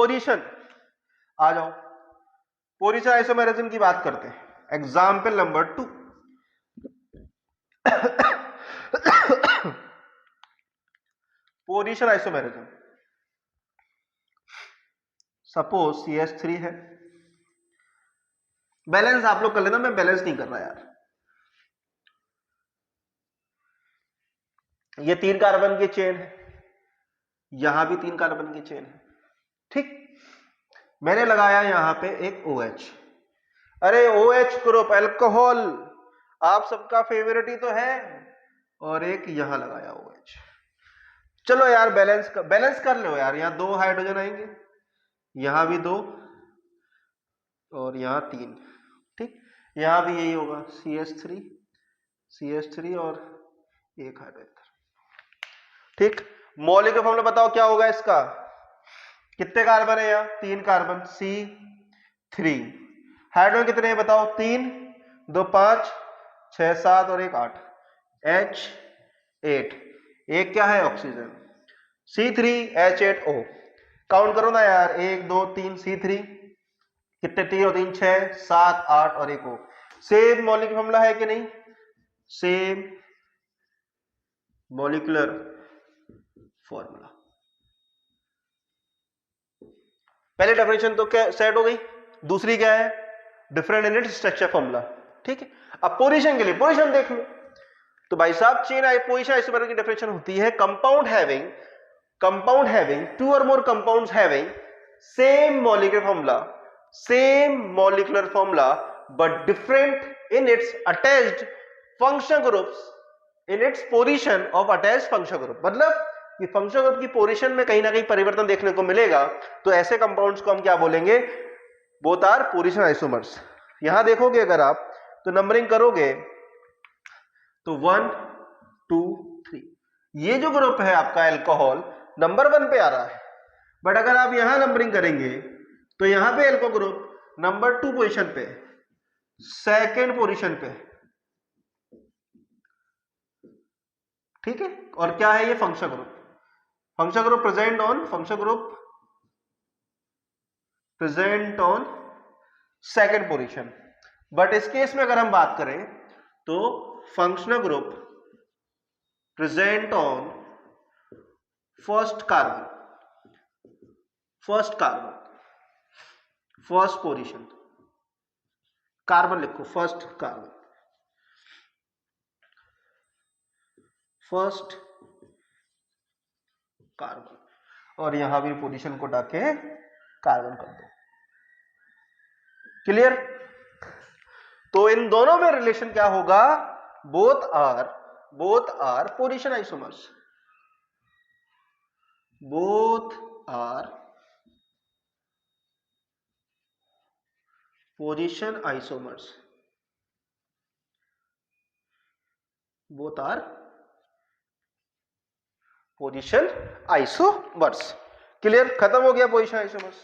Position आ जाओ, position isomerism की बात करते हैं। Example number 2, position isomerism. Suppose CH3 है, बैलेंस आप लोग कर लेना, मैं बैलेंस नहीं कर रहा यार। ये 3 कार्बन की चेन है, यहां भी 3 कार्बन की चेन है, ठीक। मैंने लगाया यहां पे एक OH। अरे OH ग्रुप अल्कोहल आप सबका फेवरेट ही तो है, और एक यहां लगाया OH। चलो यार बैलेंस कर लो यार, यहां 2 हाइड्रोजन आएंगे, यहां भी 2 और यहां 3, ठीक। यहां भी यही होगा, CH3 और एक हाइड्रोजन, ठीक। मॉलिक्यूलर फॉर्मूला बताओ क्या होगा इसका, कितने कार्बन है यहाँ, 3 कार्बन, C3। हाइड्रोजन कितने हैं बताओ, 3, 2 5, 6 7 और 1 8, H8। एक क्या है ऑक्सीजन, C3H8O। काउंट करो ना यार, 1 2 3, C3 कितने, 3 और 3 6 7 8 और 1 O। सेम मॉलिक्यूलर फॉर्मूला है कि नहीं, सेम मॉलिक्यूलर फॉर्मूला। पहले डेफिनेशन तो क्या सेट हो गई, दूसरी क्या है, डिफरेंट यूनिट स्ट्रक्चर फॉर्मूला, ठीक है। अब पोजीशन के लिए पोजीशन देख लो, तो भाई साहब चेन पोजीशन आइसोमेरिज्म की डेफिनेशन होती है कंपाउंड हैविंग 2 और more compounds having same molecular formula but different in its attached functional groups in its position of attached functional group. मतलब कि फंक्शनल ग्रुप की पोजीशन में कहीं ना कहीं परिवर्तन देखने को मिलेगा, तो ऐसे कंपाउंड्स को हम क्या बोलेंगे, बोथ आर पोजीशन आइसोमर्स। यहां देखोगे अगर आप तो नंबरिंग करोगे तो 1 2 3, ये जो ग्रुप है आपका अल्कोहल नंबर 1 पे आ रहा है, बट अगर आप यहां नंबरिंग करेंगे तो यहां पे अल्को ग्रुप नंबर 2 पोजीशन पे, सेकंड पोजीशन पे, ठीक है। और क्या है ये, functional group present on second position. But इस केस में अगर हम बात करें तो functional group present on first position, carbon लिखो, फर्स्ट कार्बन, और यहां भी पोजीशन को डाके कार्बन कर दो, क्लियर। तो इन दोनों में रिलेशन क्या होगा, both are position isomers, both are position isomers, both are position isomers, clear. खत्म हो गया पोजीशन आइसोमर्स,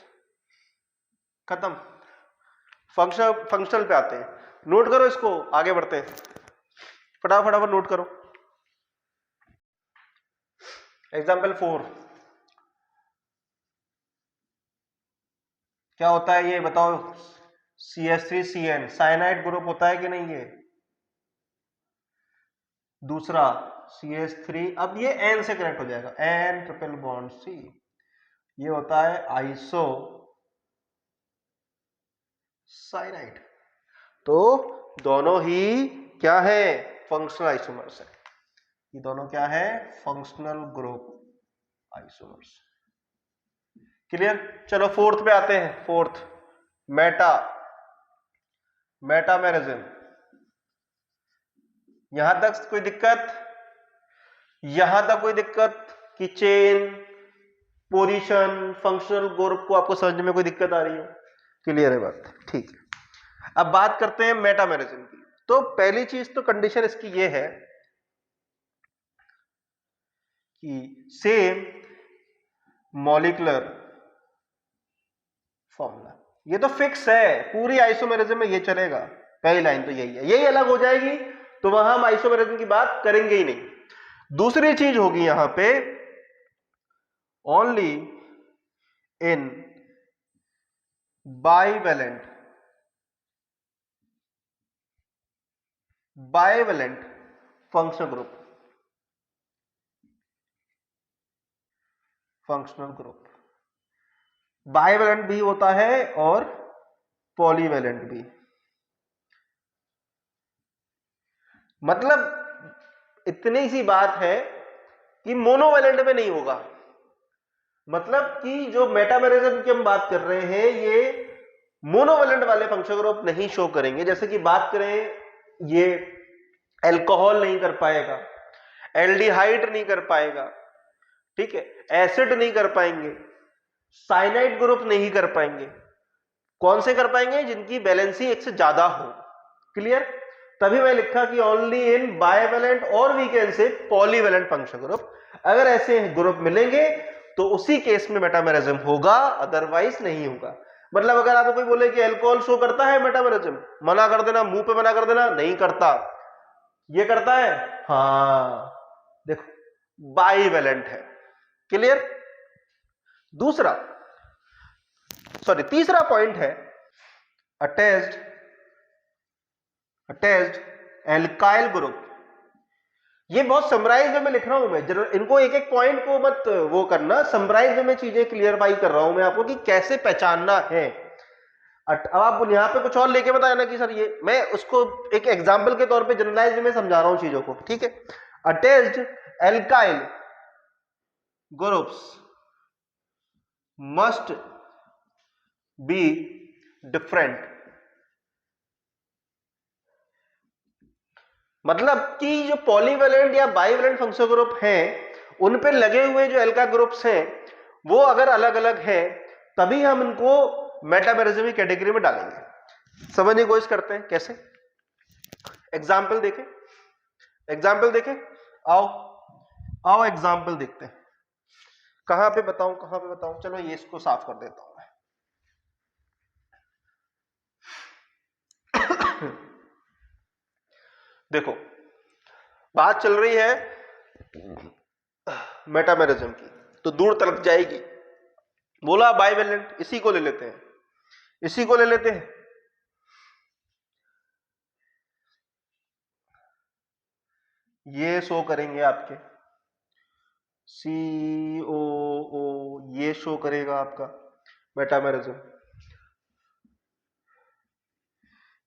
खत्म। फंक्शनल पे आते हैं, नोट करो इसको, आगे बढ़ते हैं, फटाफट नोट करो। एग्जाम्पल 4 क्या होता है ये बताओ, CH3CN साइनाइड ग्रुप होता है कि नहीं, ये दूसरा CH3, अब ये N से कनेक्ट हो जाएगा, N ट्रिपल बॉन्ड C, ये होता है आइसो साइनाइड। तो दोनों ही क्या है, फंक्शनल आइसोमर्स है, ये दोनों क्या है, फंक्शनल ग्रुप आइसोमर्स, क्लियर। चलो फोर्थ पे आते हैं, फोर्थ मेटामेरिज्म। यहां तक कोई दिक्कत कि चेन पोजीशन फंक्शनल ग्रुप को आपको समझने में कोई दिक्कत आ रही हो, क्लियर है बात, ठीक है। अब बात करते हैं मेटामेरिज्म की। तो पहली चीज तो कंडीशन इसकी ये है कि सेम मॉलिक्यूलर फॉर्मूला, ये तो फिक्स है, पूरी आइसोमेरिज्म में ये चलेगा, पहली लाइन तो यही है, यही अलग हो जाएगी तो वहां हम आइसोमेरिज्म की बात करेंगे ही नहीं। दूसरी चीज होगी यहां पे only in bivalent functional group bivalent भी होता है और पॉलीवेलेंट भी। मतलब इतनी सी बात है कि मोनोवेलेंट में नहीं होगा। मतलब कि जो मेटामेरिज्म की हम बात कर रहे हैं ये मोनोवेलेंट वाले फंक्शनल ग्रुप नहीं शो करेंगे। जैसे कि बात करें ये अल्कोहल नहीं कर पाएगा, एल्डिहाइड नहीं कर पाएगा, ठीक है, एसिड नहीं कर पाएंगे, साइनाइड ग्रुप नहीं कर पाएंगे। कौन से कर पाएंगे? जिनकी वैलेंसी एक से ज्यादा हो। क्लियर? तभी मैं लिखा कि ओनली इन बाइवेलेंट और we can say polyvalent functional group. अगर ऐसे ग्रुप मिलेंगे तो उसी केस में मेटामेरिज्म होगा, अदरवाइज नहीं होगा। मतलब अगर आपको कोई बोले कि अल्कोहल शो करता है मेटामेरिज्म, मना कर देना, मुंह पे मना कर देना, नहीं करता। ये करता है, हाँ, देखो बाइवेलेंट है। क्लियर? तीसरा पॉइंट है अटैच्ड एल्काइल ग्रुप। ये बहुत समराइज में लिख रहा हूं मैं, इनको एक एक पॉइंट को मत वो करना, समराइज में चीजें क्लियरफाई कर रहा हूं मैं आपको कि कैसे पहचानना है। अब आप यहां पे कुछ और लेके बताया ना कि सर ये, मैं उसको एक एग्जांपल के तौर पे जनरलाइज में समझा रहा हूं चीजों को, ठीक है। Attached alkyl groups must be different. मतलब कि जो पॉलीवेलेंट या बाइवेलेंट फंक्शनल ग्रुप हैं उन पे लगे हुए जो एल्का ग्रुप्स हैं वो अगर अलग अलग हैं तभी हम इनको मेटामेरिज्म की कैटेगरी में डालेंगे। समझने की कोशिश करते हैं कैसे। एग्जाम्पल देखें, आओ एग्जाम्पल देखते हैं। कहां पे बताऊं? चलो ये इसको साफ कर देता हूं मैं। देखो बात चल रही है मेटामेरिज्म की, तो दूर तलक जाएगी। बोला बाइवेलेंट, इसी को ले लेते हैं। ये शो करेंगे आपके COO, ये शो करेगा आपका मेटामेरिज्म,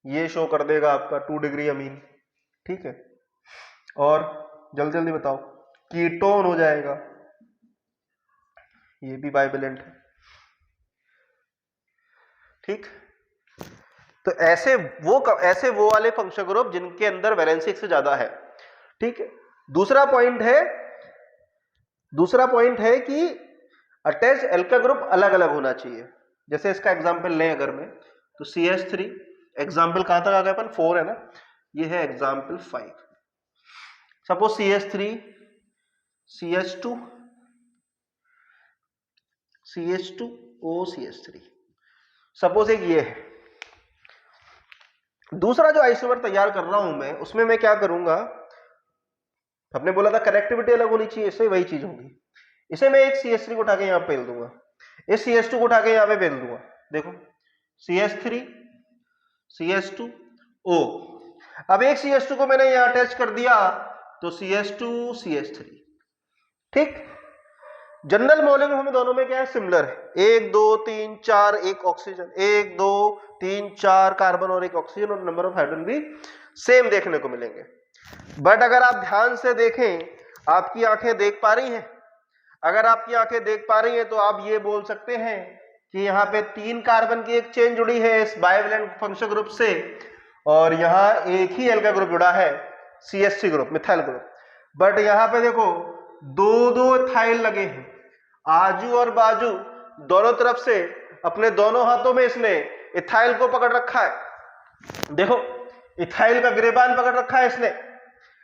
ये शो कर देगा आपका 2 डिग्री अमीन, ठीक है। और जल्दी बताओ, कीटोन हो जाएगा, ये भी बाइवेलेंट है, ठीक। तो ऐसे वो वाले फंक्शनल ग्रुप जिनके अंदर वैलेंसी एक से ज्यादा है, ठीक है। दूसरा पॉइंट है कि अटैच एल्का ग्रुप अलग अलग होना चाहिए। जैसे इसका एग्जांपल लें अगर मैं, तो CH3, एग्जांपल कहां तक आ गया अपन? 4 है ना, ये है example 5। Suppose CH3 CH2 OCH3, suppose एक ये है। दूसरा जो आइसोमर तैयार कर रहा हूं मैं, उसमें मैं क्या करूंगा, हमने बोला था कनेक्टिविटी अलग होनी चाहिए, इससे वही चीज होगी। इसे मैं एक CH3 को उठा के यहां पेल दूंगा, इस CH2 को उठा के यहां पे पेल दूंगा। देखो CH3 CH2 O। अब एक CH2 को मैंने यहां अटैच कर दिया तो CH2 CH3, ठीक। जनरल मॉलिक्यूल हमें दोनों में क्या है? सिमिलर है। 1 2 3 4, एक ऑक्सीजन, 1 2 3 4 कार्बन और एक ऑक्सीजन, और नंबर ऑफ हाइड्रोजन भी सेम देखने को मिलेंगे। बट अगर आप ध्यान से देखें, आपकी आंखें देख पा रही हैं, अगर आपकी आंखें देख पा रही हैं तो आप ये बोल सकते हैं कि यहाँ पे 3 कार्बन की एक चेन जुड़ी है इस बाइवेलेंट फंक्शनल ग्रुप से, और यहाँ एक ही एल्का ग्रुप जुड़ा है, CH3 group, methyl group. But यहाँ पे देखो 2 इथाइल लगे हैं, आजू और बाजू दोनों तरफ से अपने दोनों हाथों में इसने इथाइल को पकड़ रखा है। देखो इथाइल का गिरेबान पकड़ रखा है इसने,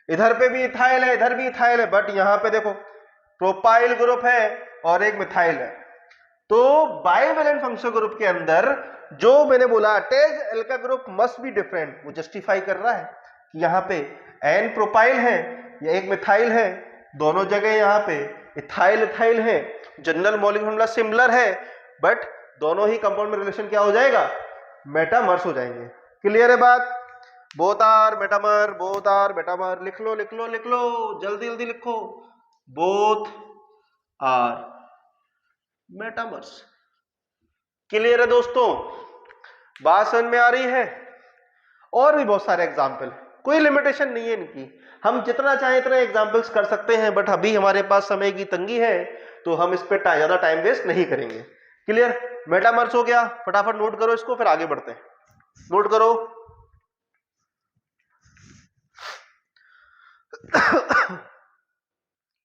इधर पे भी इथाइल है, इधर भी इथाइल है, बट यहां पे देखो प्रोपाइल ग्रुप है और एक मिथाइल है। तो बाइवेलेंट फंक्शनल ग्रुप के अंदर जो मैंने बोला अटैच्ड एल्का ग्रुप मस्ट बी डिफरेंट, वो जस्टिफाई कर रहा है कि यहाँ पे n प्रोपाइल है या एक मिथाइल है, दोनों जगह यहाँ पे इथाइल है, जनरल मॉलिक्यूलर फॉर्मूला सिमिलर है, बट दोनों ही कंपाउंड में रिलेशन क्या हो जाएगा, मेटामर्स हो जाएंगे। क्लियर है बात? बोथ आर मेटामर, लिख लो लिख लो लिख लो, जल्दी जल्दी लिखो, बोथ आर मेटामर्स। क्लियर है दोस्तों? बात समझ में आ रही है? और भी बहुत सारे एग्जाम्पल, कोई लिमिटेशन नहीं है इनकी, हम जितना चाहें इतना एग्जाम्पल्स कर सकते हैं, बट अभी हमारे पास समय की तंगी है तो हम इस पे ज्यादा टाइम वेस्ट नहीं करेंगे। क्लियर? मेटामर्स हो गया, फटाफट नोट करो इसको, फिर आगे बढ़ते हैं। नोट करो।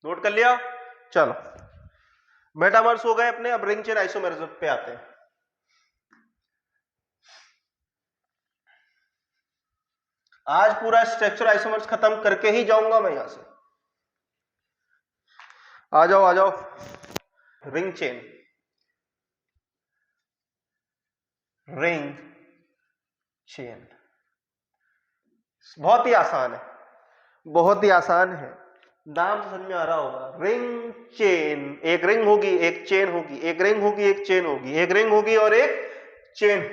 नोट कर लिया? चलो, मेटामर्स हो गए अपने, अब रिंग चेन आइसोमेरिज्म पे आते हैं। आज पूरा स्ट्रक्चर आइसोमर्स खत्म करके ही जाऊंगा मैं यहां से। आ जाओ आ जाओ। रिंग चेन, रिंग चेन बहुत ही आसान है, बहुत ही आसान है, नाम समझ में आ रहा होगा। रिंग चेन, एक रिंग होगी एक चेन होगी, एक रिंग होगी एक चेन होगी, एक रिंग होगी और एक चेन।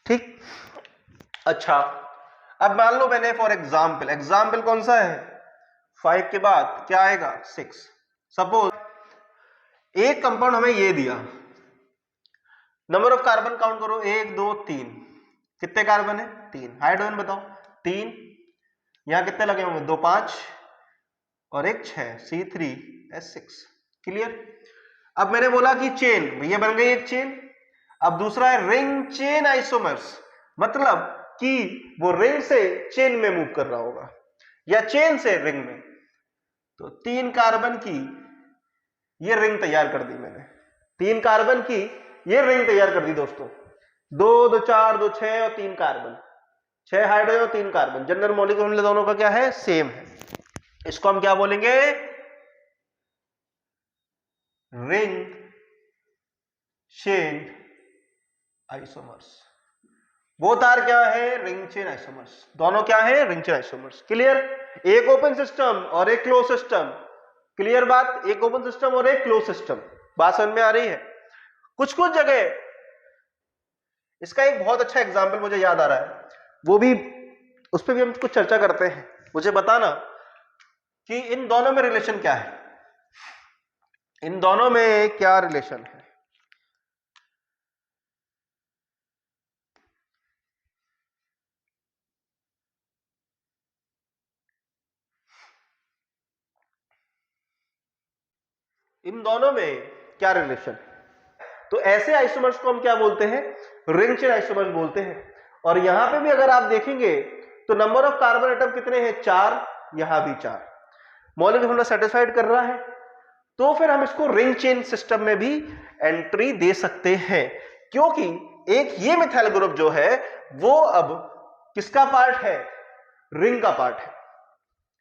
ठीक? अच्छा, अब मान लो मैंने फॉर एग्जाम्पल, एग्जाम्पल कौन सा है, 5 के बाद क्या आएगा, 6। सपोज एक कंपाउंड हमें ये दिया, नंबर ऑफ कार्बन काउंट करो, 1 2 3, कितने कार्बन है, 3। हाइड्रोजन बताओ, 3। यहां कितने लगे होंगे, 2 5 और एक 6, C3H6। क्लियर? अब मैंने बोला कि चेन, ये बन गई एक चेन। अब दूसरा है रिंग चेन आइसोमर्स, मतलब कि वो रिंग से चेन में मूव कर रहा होगा या चेन से रिंग में। तो 3 कार्बन की ये रिंग तैयार कर दी मैंने, 3 कार्बन की ये रिंग तैयार कर दी दोस्तों। 2 2 4 2 6 और 3 कार्बन, 6 हाइड्रोजन और 3 कार्बन। जनरल मॉलिक्यूल दोनों का क्या है, सेम है। इसको हम क्या बोलेंगे, ring chain isomers. Both are क्या है, रिंग चेन आइसोमर्स, दोनों क्या है, रिंग चेन आइसोमर्स। क्लियर? एक ओपन सिस्टम और एक क्लोज सिस्टम। क्लियर बात? एक ओपन सिस्टम और एक क्लोज सिस्टम। बात समझ में आ रही है? कुछ कुछ जगह इसका एक बहुत अच्छा एग्जांपल मुझे याद आ रहा है, वो भी उस पर भी हम कुछ चर्चा करते हैं। मुझे बताना कि इन दोनों में रिलेशन क्या है, इन दोनों में क्या रिलेशन है। इन दोनों में क्या रिलेशन है? तो ऐसे आइसोमर्स को हम क्या बोलते हैं, रिंग चेन आइसोमर्स बोलते हैं। और यहां पे भी अगर आप देखेंगे तो नंबर ऑफ कार्बन एटम कितने हैं, 4, यहां भी 4। मॉलिक्यूल फॉर्मूला सेटिस्फाइड कर रहा है, तो फिर हम इसको रिंग चेन सिस्टम में भी एंट्री दे सकते हैं, क्योंकि एक ये मिथाइल ग्रुप जो है वो अब किसका पार्ट है, रिंग का पार्ट है।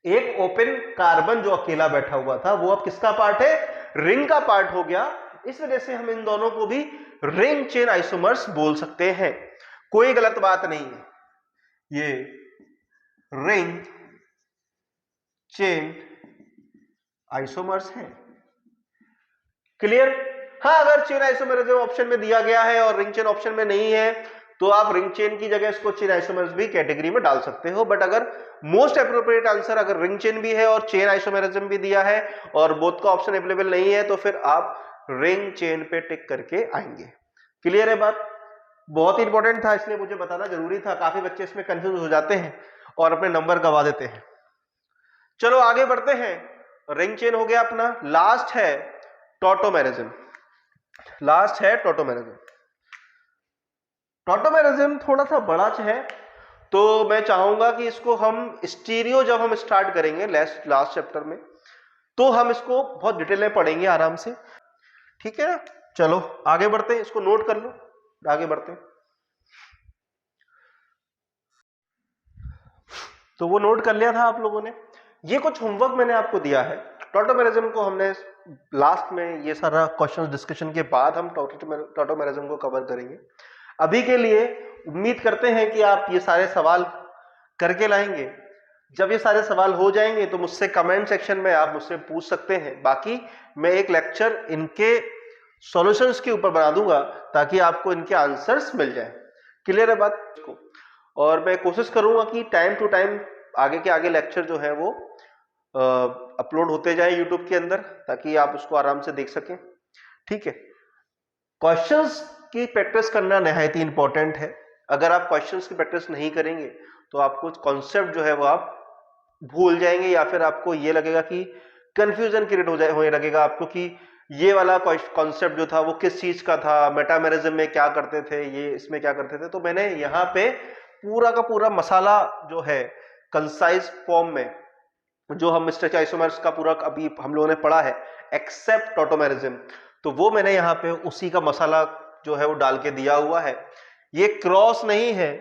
एक ओपन कार्बन जो अकेला बैठा हुआ था वो अब किसका पार्ट है, रिंग का पार्ट हो गया। इस वजह से हम इन दोनों को भी रिंग चेन आइसोमर्स बोल सकते हैं, कोई गलत बात नहीं है। ये रिंग चेन आइसोमर्स हैं। क्लियर? हाँ, अगर चेन आइसोमरिज्म ऑप्शन में दिया गया है और रिंग चेन ऑप्शन में नहीं है तो आप रिंग चेन की जगह इसको चेन आइसोमर्स भी कैटेगरी में डाल सकते हो। बट अगर मोस्ट अप्रोप्रिएट आंसर अगर रिंग चेन भी है और चेन आइसोमरिज्म भी दिया है और बोथ का ऑप्शन अवेलेबल नहीं है तो फिर आप रिंग चेन पे टिक करके आएंगे। क्लियर है बात? बहुत ही इंपॉर्टेंट था, इसलिए मुझे बताना जरूरी था। काफी बच्चे इसमें कंफ्यूज हो जाते हैं और अपने नंबर गवा देते हैं। चलो आगे बढ़ते हैं। रिंग चेन हो गया अपना, लास्ट है टॉटोमेरिज्म। लास्ट है टॉटोमेरिज्म। टॉटोमेरिज्म थोड़ा सा बड़ा है, तो मैं चाहूंगा कि इसको हम स्टीरियो जब हम स्टार्ट करेंगे लास्ट चैप्टर में तो हम इसको बहुत डिटेल में पढ़ेंगे आराम से। ठीक है ना? चलो आगे बढ़ते हैं, इसको नोट कर लो, आगे बढ़ते हैं। तो वो नोट कर लिया था आप लोगों ने। ये कुछ होमवर्क मैंने आपको दिया है। टॉटोमेरिज्म को हमने लास्ट में ये सारा क्वेश्चन डिस्कशन के बाद हम टॉटोमेरिज्म को कवर करेंगे। अभी के लिए उम्मीद करते हैं कि आप ये सारे सवाल करके लाएंगे। जब ये सारे सवाल हो जाएंगे तो मुझसे कमेंट सेक्शन में आप मुझसे पूछ सकते हैं। बाकी मैं एक लेक्चर इनके सॉल्यूशंस के ऊपर बना दूंगा ताकि आपको इनके आंसर्स मिल जाए। क्लियर है बात को? और मैं कोशिश करूंगा कि टाइम टू टाइम आगे के आगे लेक्चर जो है वो अपलोड होते जाए यूट्यूब के अंदर, ताकि आप उसको आराम से देख सकें। ठीक है, क्वेश्चंस की प्रैक्टिस करना नहायत ही इंपॉर्टेंट है। अगर आप क्वेश्चंस की प्रैक्टिस नहीं करेंगे तो आपको कॉन्सेप्ट जो है वो आप भूल जाएंगे, या फिर आपको ये लगेगा कि कंफ्यूजन क्रिएट होने लगेगा आपको कि ये वाला कॉन्सेप्ट जो था वो किस चीज का था, मेटामेरिज्म में क्या करते थे, ये इसमें क्या करते थे। तो मैंने यहाँ पे पूरा का पूरा मसाला जो है कंसाइज फॉर्म में, जो हम स्ट्रेच आइसोमर्स का पूरा अभी हम लोगों ने पढ़ा है एक्सेप्ट टॉटोमेरिज्म, तो वो मैंने यहाँ पे उसी का मसाला जो है वो डाल के दिया हुआ है। ये क्रॉस नहीं है,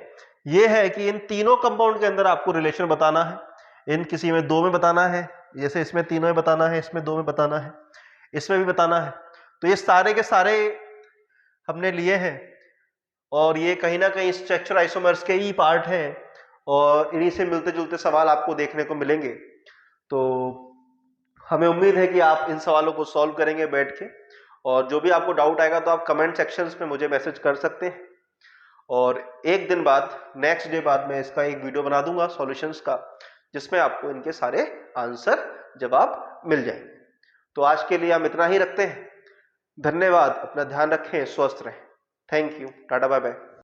ये है कि इन तीनों कंपाउंड के अंदर आपको रिलेशन बताना है। इन किसी में 2 में बताना है, जैसे इसमें 3 में बताना है, इसमें 2 में बताना है, इसमें भी बताना है। तो ये सारे के सारे हमने लिए हैं और ये कहीं ना कहीं स्ट्रक्चर आइसोमर्स के ही पार्ट हैं और इन्हीं से मिलते जुलते सवाल आपको देखने को मिलेंगे। तो हमें उम्मीद है कि आप इन सवालों को सॉल्व करेंगे बैठ के, और जो भी आपको डाउट आएगा तो आप कमेंट सेक्शंस में मुझे मैसेज कर सकते हैं। और एक दिन बाद, नेक्स्ट डे बाद, मैं इसका एक वीडियो बना दूंगा सॉल्यूशंस का, जिसमें आपको इनके सारे आंसर जवाब मिल जाएंगे। तो आज के लिए हम इतना ही रखते हैं। धन्यवाद, अपना ध्यान रखें, स्वस्थ रहें। Thank you, tata bye bye.